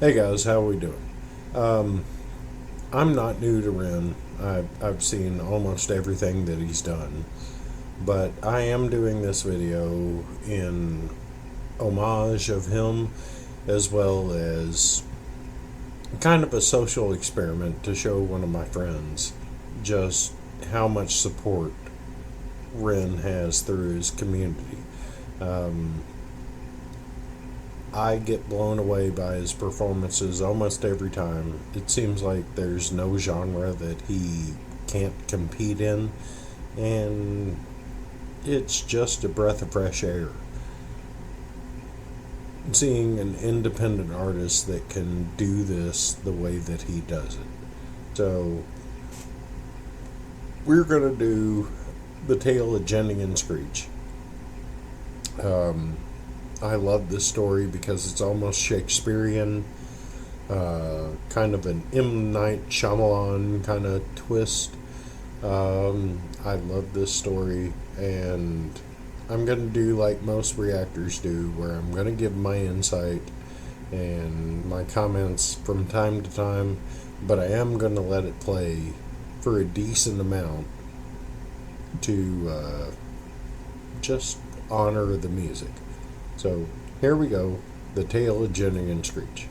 Hey guys, how are we doing? I'm not new to Ren. I've seen almost everything that he's done, but I am doing this video in homage of him, as well as kind of a social experiment to show one of my friends just how much support Ren has through his community. Um, I get blown away by his performances almost every time. It seems like there's no genre that he can't compete in, and it's just a breath of fresh air. Seeing an independent artist that can do this the way that he does it. So, we're going to do The Tale of Jenny and Screech. I love this story because it's almost Shakespearean, kind of an M. Night Shyamalan kind of twist. I love this story, and I'm going to do like most reactors do, where I'm going to give my insight and my comments from time to time, but I am going to let it play for a decent amount to just honor the music. So here we go, The Tale of Jenny and Screech.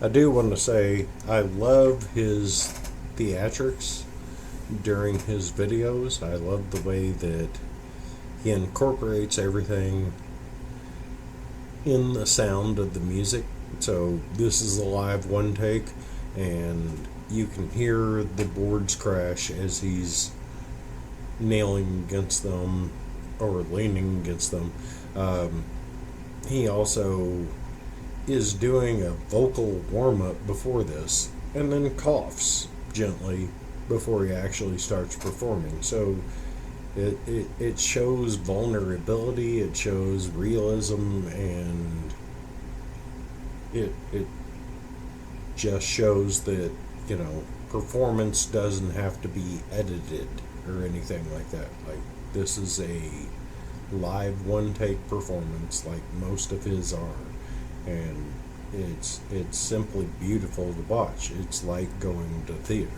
I do want to say I love his theatrics during his videos. I love the way that he incorporates everything in the sound of the music. So this is a live one take, and you can hear the boards crash as he's nailing against them or leaning against them. He also is doing a vocal warm-up before this, and then coughs gently before he actually starts performing. So it shows vulnerability, it shows realism, and it just shows that, performance doesn't have to be edited or anything like that. Like, this is a live one take performance like most of his are, and it's simply beautiful to watch. It's like going to theater.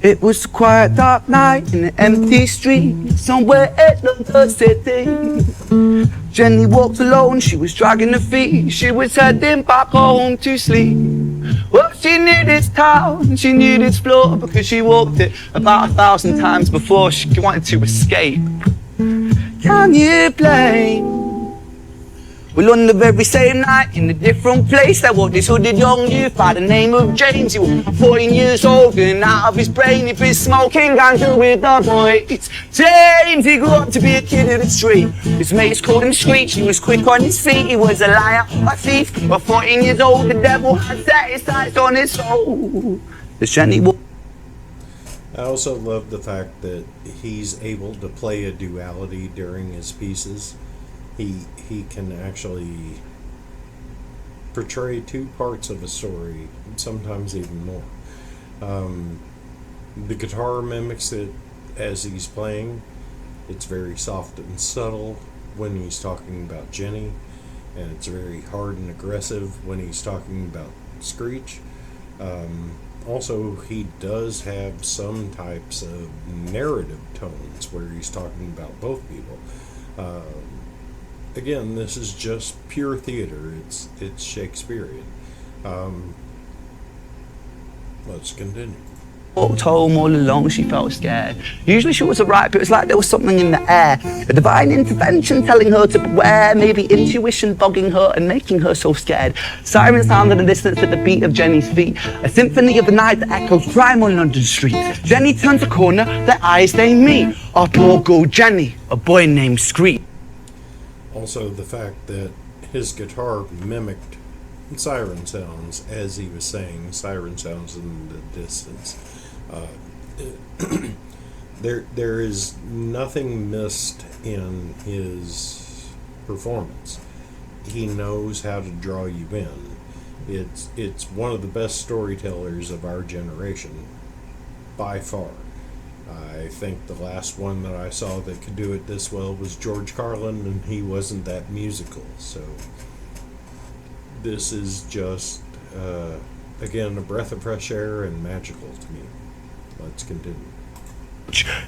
It was a quiet dark night in an empty street somewhere in the city. Jenny walked alone, she was dragging her feet, she was heading back home to sleep. Well, she knew this town, she knew this floor, because she walked it about 1,000 times before. She wanted to escape. Can you blame? Well, on the very same night, in a different place, there was this hooded young youth by the name of James. He was 14 years old, and out of his brain he'd been smoking ganja with the boys. James, he grew up to be a kid of the street. His mates called him Screech, he was quick on his feet. He was a liar, a thief, but 14 years old, the devil had set his sights on his soul. The Jenny I also love the fact that he's able to play a duality during his pieces. He can actually portray two parts of a story, sometimes even more. The guitar mimics it as he's playing. It's very soft and subtle when he's talking about Jenny, and it's very hard and aggressive when he's talking about Screech. Also, he does have some types of narrative tones where he's talking about both people. Again, this is just pure theater. It's Shakespearean. Let's continue. walked home all alone, she felt scared. Usually she was alright, but it was like there was something in the air. A divine intervention telling her to beware, maybe intuition bogging her and making her so scared. Sirens sound in the distance at the beat of Jenny's feet, a symphony of the night that echoes crime on London streets. Jenny turns a corner, their eyes they meet. Up will go Jenny, a boy named Screech. Also, the fact that his guitar mimicked siren sounds as he was saying siren sounds in the distance. There is nothing missed in his performance. He knows how to draw you in. It's one of the best storytellers of our generation, by far. I think the last one that I saw that could do it this well was George Carlin, and he wasn't that musical. So this is just, again, a breath of fresh air and magical to me. Let's continue.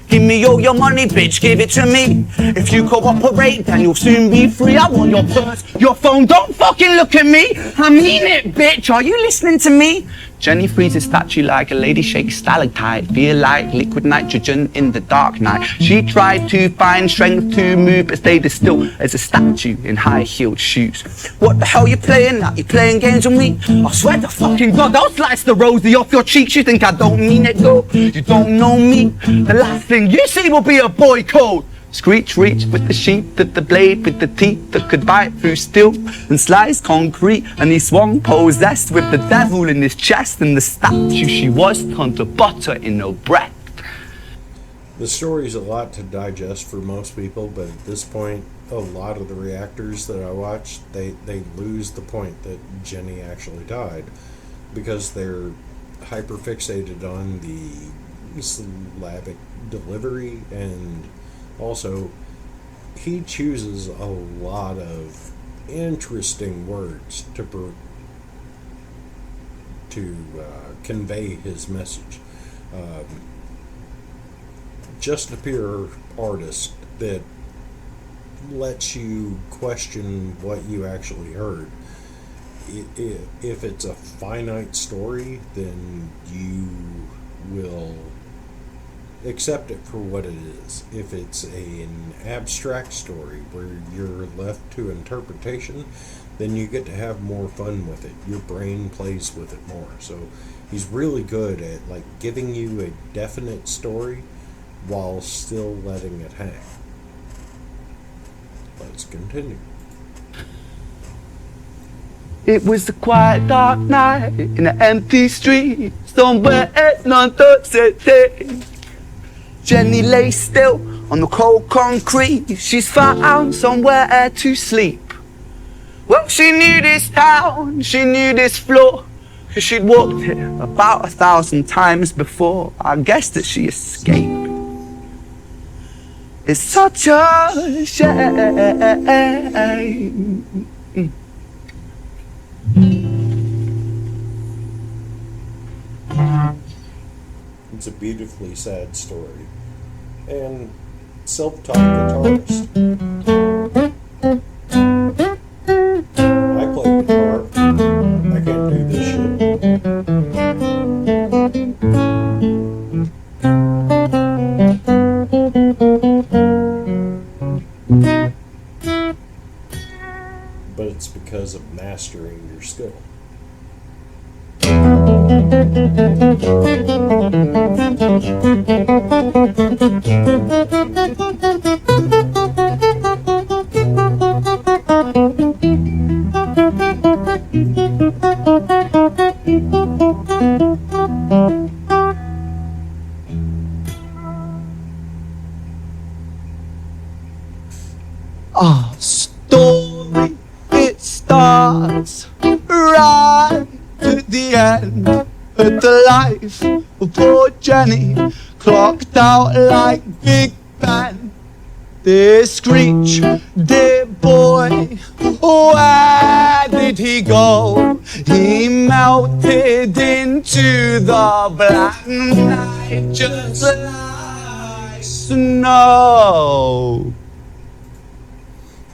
Give me all your money, bitch, give it to me. If you cooperate, then you'll soon be free. I want your purse, your phone, don't fucking look at me. I mean it, bitch, are you listening to me? Jenny freezes statue like a lady shakes stalactite. Feel like liquid nitrogen in the dark night. She tried to find strength to move, but stayed as still as a statue in high-heeled shoes. What the hell you playing at? You playing games with me? I swear to fucking God, I'll slice the rosy off your cheeks. You think I don't mean it though? You don't know me. The last thing you see will be a boy code. Screech reached with the sheath at the blade with the teeth that could bite through steel and slice concrete, and he swung possessed with the devil in his chest, and the statue she was turned to butter in her breath. The story's a lot to digest for most people, but at this point, a lot of the reactors that I watched, they lose the point that Jenny actually died because they're hyper-fixated on the syllabic delivery, and also, he chooses a lot of interesting words to convey his message. Just a pure artist that lets you question what you actually heard. If it's a finite story, then you will accept it for what it is. If it's an abstract story where you're left to interpretation, then you get to have more fun with it. Your brain plays with it more. So he's really good at giving you a definite story while still letting it hang. Let's continue. It was a quiet dark night in an empty street somewhere at London City. Jenny lay still on the cold concrete. She's found somewhere to sleep. Well, she knew this town, she knew this floor, 'cause she'd walked here about 1,000 times before. I guess that she escaped. It's such a shame. It's a beautifully sad story. And self-taught guitarist. I play guitar. I can't do this shit. But it's because of mastering your skill. Our story, it starts right at the end of the life of poor Jenny, clocked out like Big Ben. This Screech, dear boy, where did he go? He melted into the black night just like snow.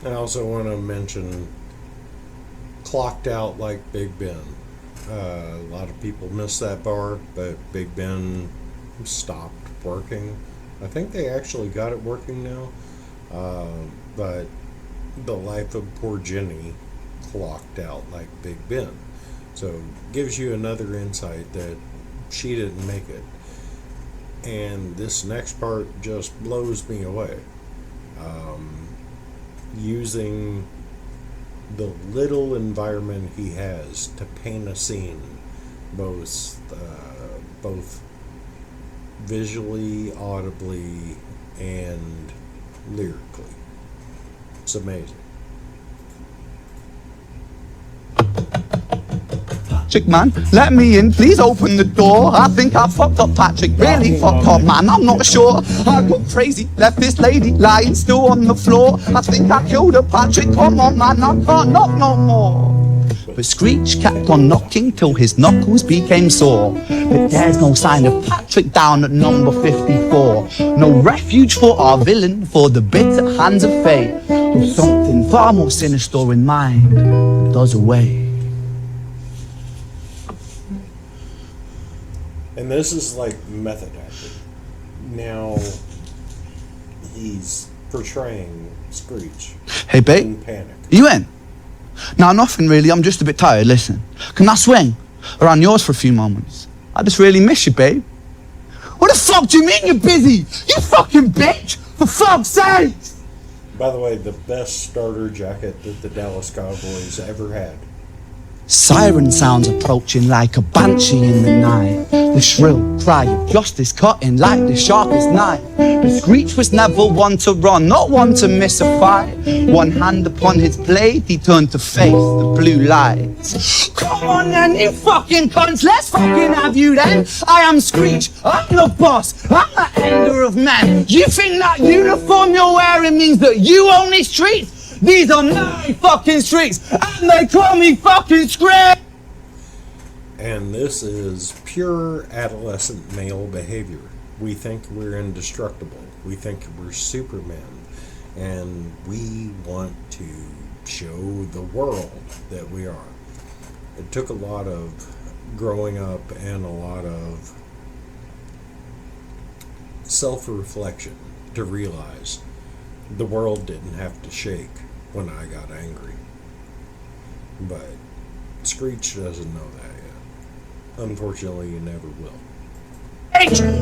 I also want to mention clocked out like Big Ben. A lot of people miss that bar, but Big Ben stopped working. I think they actually got it working now, but the life of poor Jenny clocked out like Big Ben. So gives you another insight that she didn't make it. And this next part just blows me away. Using the little environment he has to paint a scene, both visually, audibly, and lyrically. It's amazing. Patrick, man, let me in, please open the door. I think I fucked up, Patrick, really fucked up, man, I'm not sure. I got crazy, left this lady lying still on the floor. I think I killed her, Patrick, come on, man, I can't knock no more. But Screech kept on knocking till his knuckles became sore. But there's no sign of Patrick down at number 54. No refuge for our villain, for the bitter hands of fate. With something far more sinister in mind that does away. And this is like method acting. Now he's portraying Screech. Hey, babe, in panic. you in? Nah, nothing really, I'm just a bit tired, listen. Can I swing around yours for a few moments? I just really miss you, babe. What the fuck do you mean you're busy? You fucking bitch! For fuck's sake! By the way, the best starter jacket that the Dallas Cowboys ever had. Siren sounds approaching like a banshee in the night. The shrill cry of justice cutting like the sharpest knife. But Screech was never one to run, not one to miss a fight. One hand upon his blade, he turned to face the blue lights. Come on then, you fucking cunts, let's fucking have you then. I am Screech, I'm the boss, I'm the ender of men. You think that uniform you're wearing means that you own these streets? These are my fucking streets, and they call me fucking Screech! And this is pure adolescent male behavior. We think we're indestructible. We think we're Superman. And we want to show the world that we are. It took a lot of growing up and a lot of self-reflection to realize the world didn't have to shake when I got angry. But Screech doesn't know that yet. Unfortunately, you never will.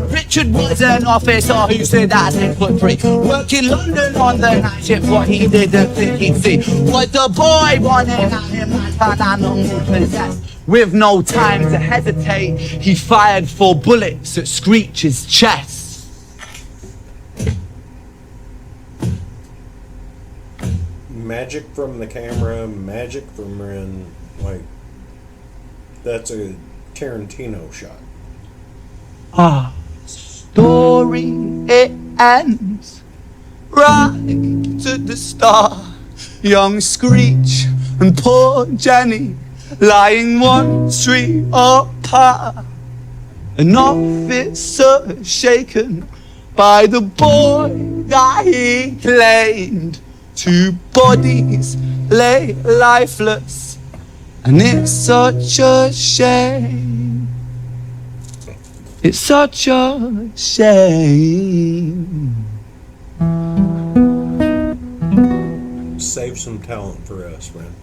Richard was an officer who said that 6'3", working London on the night shift. What he didn't think he'd see was the boy running at him like an animal possessed. With no time to hesitate, he fired 4 bullets at Screech's chest. Magic from the camera, magic from Ren, like, that's a Tarantino shot. Story, it ends right to the start. Young Screech and poor Jenny lying 1 street apart. An officer shaken by the boy that he claimed. 2 bodies lay lifeless, and it's such a shame. It's such a shame. Save some talent for us, man.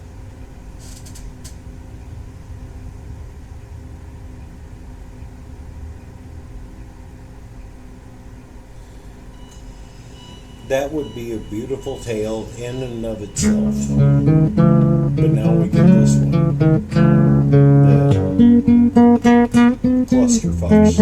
That would be a beautiful tale in and of itself. But now we get this one. The clusterfucks.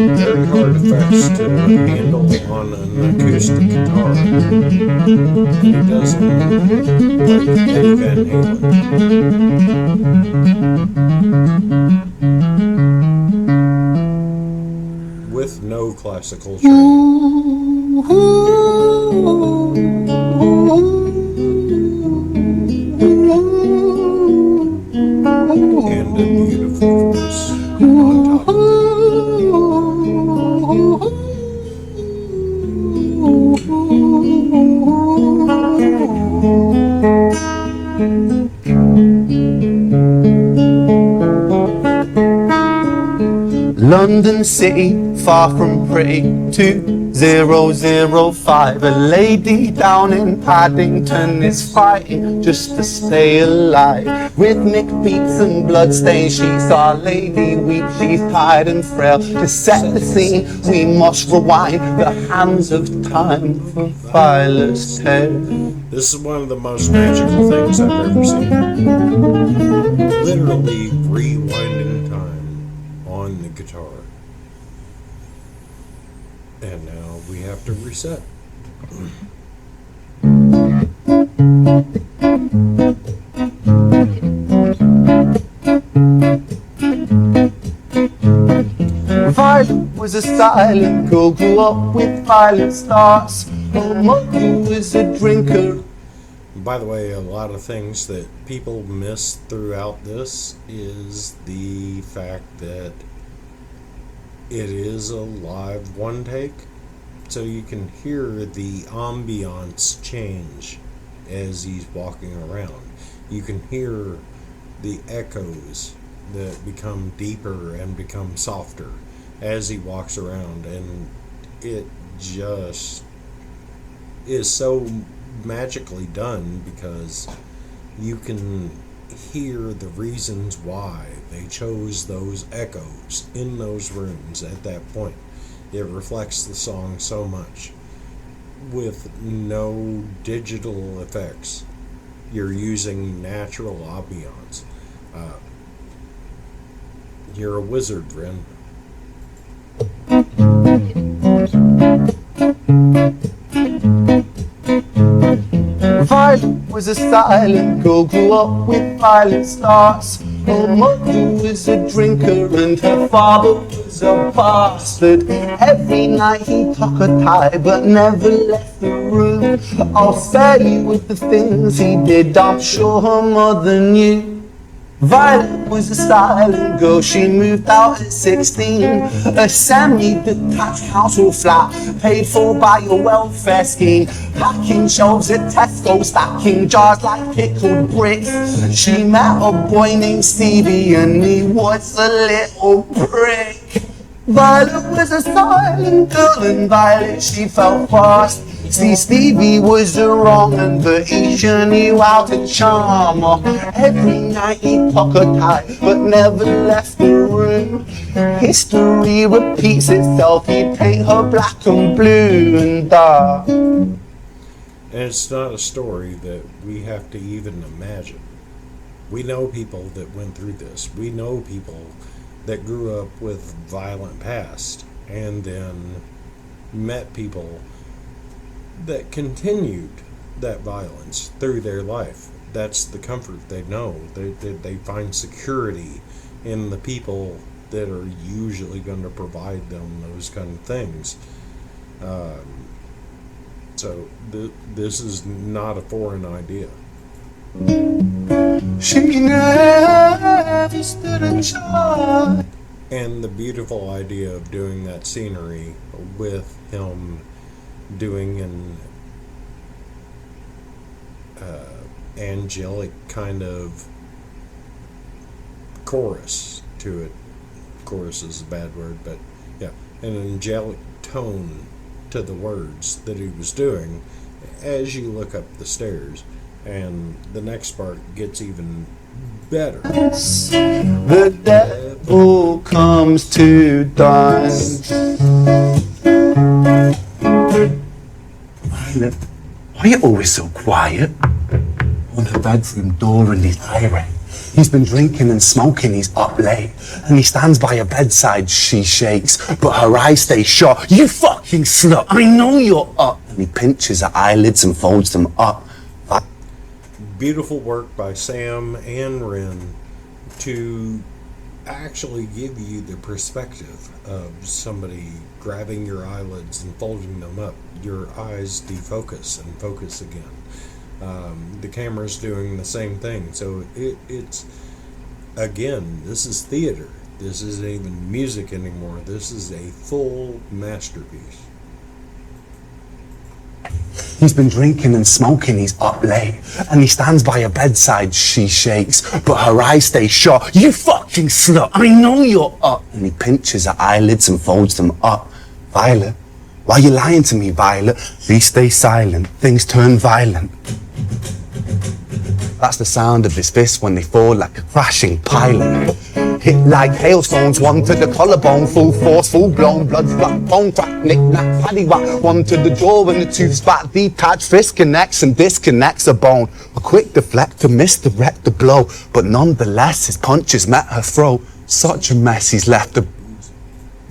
Very hard effects to handle on an acoustic guitar. And he does them like Eddie Van Halen. classical training. And a beautiful voice on top of London City, far from pretty, 2005. A lady down in Paddington is fighting just to stay alive. Rhythmic beats and bloodstains, she's our lady weak, she's tired and frail. To set the scene, we must rewind the hands of time for Violet's tale. This is one of the most magical things I've ever seen. Literally rewinding time on the guitar. And now we have to reset. Violet was a silent girl, grew up with violent stars. Her mother was a drinker. By the way, a lot of things that people miss throughout this is the fact that it is a live one take, so you can hear the ambiance change as he's walking around. You can hear the echoes that become deeper and become softer as he walks around, and it just is so magically done because you can hear the reasons why they chose those echoes in those rooms at that point. It reflects the song so much with no digital effects. You're using natural ambiance. You're a wizard, Ren. Violet was a silent girl, grew up with violent stars. Her mother was a drinker and her father was a bastard. Every night he took a tie but never left the room. I'll spare you with the things he did, I'm sure her mother knew. Violet was a silent girl, she moved out at 16. A semi-detached house or flat, paid for by a welfare scheme. Packing shelves at Tesco, stacking jars like pickled bricks. She met a boy named Stevie and he was a little prick. Violet was a silent girl and Violet she felt fast. See, Stevie was a wrong and but he sure knew how to charm her. Every night he took a tie but never left the room. History repeats itself, he paint her black and blue and dark. And it's not a story that we have to even imagine. We know people that went through this. We know people that grew up with violent past and then met people that continued that violence through their life. That's the comfort they know. They find security in the people that are usually going to provide them those kind of things. So this is not a foreign idea. She never stood a chance. And the beautiful idea of doing that scenery with him doing an angelic kind of chorus to it. Chorus is a bad word, but yeah, an angelic tone to the words that he was doing as you look up the stairs. And the next part gets even better. The devil comes to dance. Violet, why are you always so quiet? On her bedroom door and he's irate. He's been drinking and smoking, he's up late. And he stands by her bedside, she shakes, but her eyes stay shut. You fucking slut, I know you're up. And he pinches her eyelids and folds them up. Beautiful work by Sam and Ren to actually give you the perspective of somebody grabbing your eyelids and folding them up. Your eyes defocus and focus again. The camera's doing the same thing. So it's, again, this is theater. This isn't even music anymore. This is a full masterpiece. He's been drinking and smoking, he's up late. And he stands by her bedside, she shakes, but her eyes stay shut. You fucking slut, I know you're up. And he pinches her eyelids and folds them up. Violet, why are you lying to me, Violet? Please stay silent, things turn violent. That's the sound of his fists when they fall like a crashing pilot. Hit like hailstones, one to the collarbone, full force, full blown, blood splat, bone crack, knick knack, paddy whack, one to the jaw and the tooth spat, detached fist connects and disconnects a bone. A quick deflect to misdirect the blow, but nonetheless his punches met her throat. Such a mess he's left her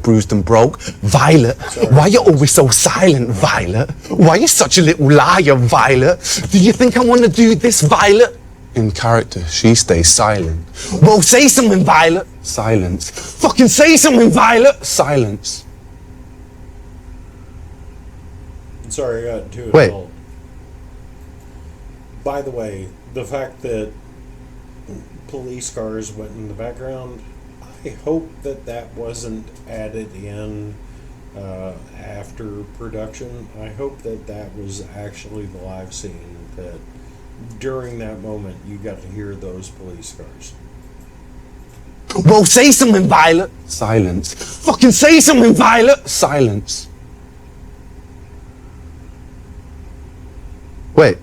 bruised and broke. Violet, why you always so silent, Violet? Why you such a little liar, Violet? Do you think I want to do this, Violet? In character, she stays silent. Well, say something, Violet. Silence. Fucking say something, Violet. Silence. Sorry, I got too Wait. involved. By the way, the fact that police cars went in the background, I hope that that wasn't added in after production. I hope that that was actually the live scene, that during that moment you got to hear those police cars. Well, say something, Violet. Silence. Fucking say something, Violet. Silence. Wait.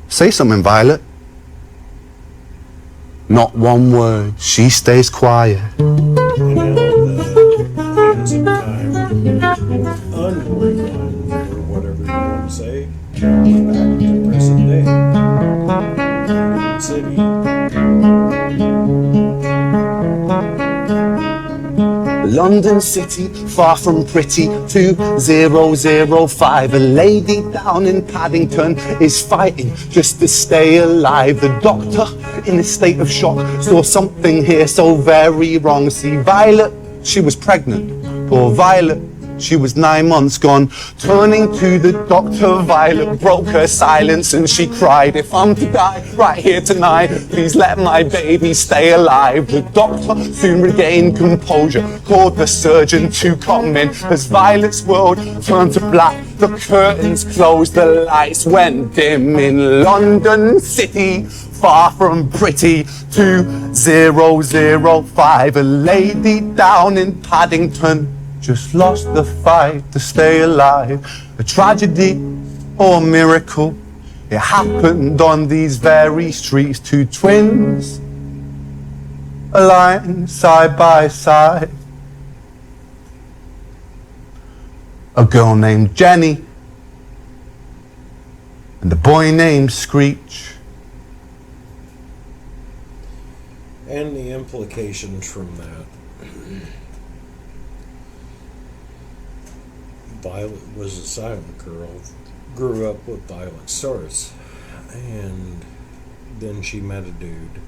Say something, Violet. Not one word. She stays quiet. And now the hands of time unrewind, or whatever you want to say. Now we're back to present day. City. London City, far from pretty, 2005. A lady down in Paddington is fighting just to stay alive. The doctor, in a state of shock, saw something here so very wrong. See, Violet, she was pregnant. Poor Violet, she was 9 months gone. Turning to the doctor, Violet broke her silence and she cried, if I'm to die right here tonight, please let my baby stay alive. The doctor soon regained composure, called the surgeon to come in. As Violet's world turned to black, the curtains closed, the lights went dim. In London City, far from pretty, 2005. A lady down in Paddington just lost the fight to stay alive. A tragedy or a miracle, it happened on these very streets. Two twins aligned side by side. A girl named Jenny and a boy named Screech. And the implications from that. Violet was a silent girl, grew up with violent starts, and then she met a dude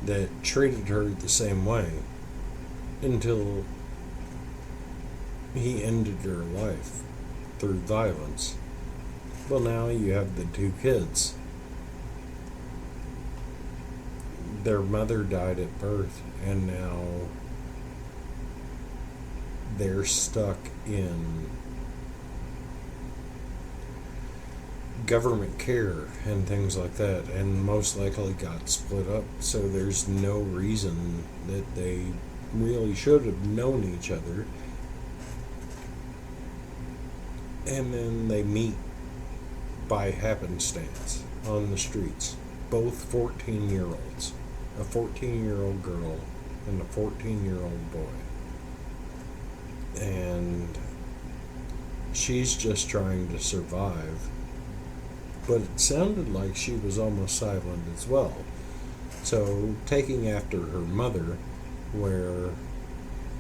that treated her the same way until he ended her life through violence. Well, now you have the two kids. Their mother died at birth, and now they're stuck in government care and things like that, and most likely got split up, so there's no reason that they really should have known each other. And then they meet by happenstance on the streets, both 14-year-olds, a 14-year-old girl and a 14-year-old boy. And she's just trying to survive, but it sounded like she was almost silent as well. So, taking after her mother, where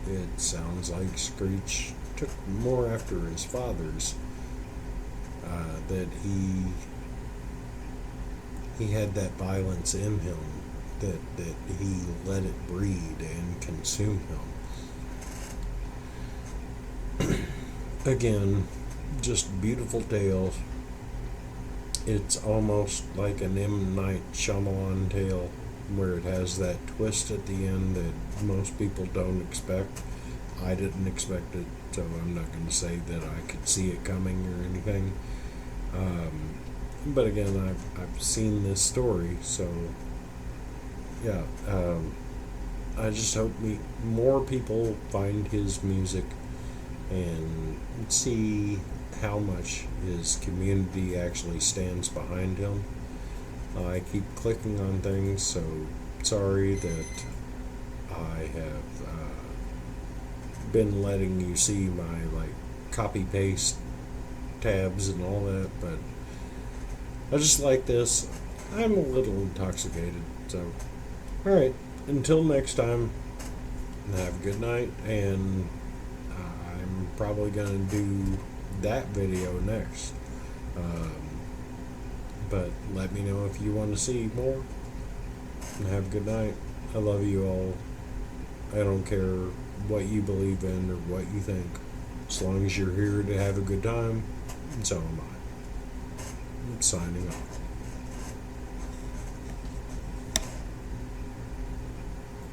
it sounds like Screech took more after his father's, that he had that violence in him that he let it breed and consume him. Again, just beautiful tales. It's almost like an M. Night Shyamalan tale, where it has that twist at the end that most people don't expect. I didn't expect it, so I'm not going to say that I could see it coming or anything. But again, I've seen this story, so yeah. I just hope more people find his music and see how much his community actually stands behind him. I keep clicking on things, so sorry that I have been letting you see my copy paste tabs and all that, but I just like this. I'm a little intoxicated, so alright, until next time, have a good night, and I'm probably gonna do that video next. But let me know if you want to see more. And have a good night. I love you all. I don't care what you believe in or what you think. As long as you're here to have a good time, so am I. I'm signing off.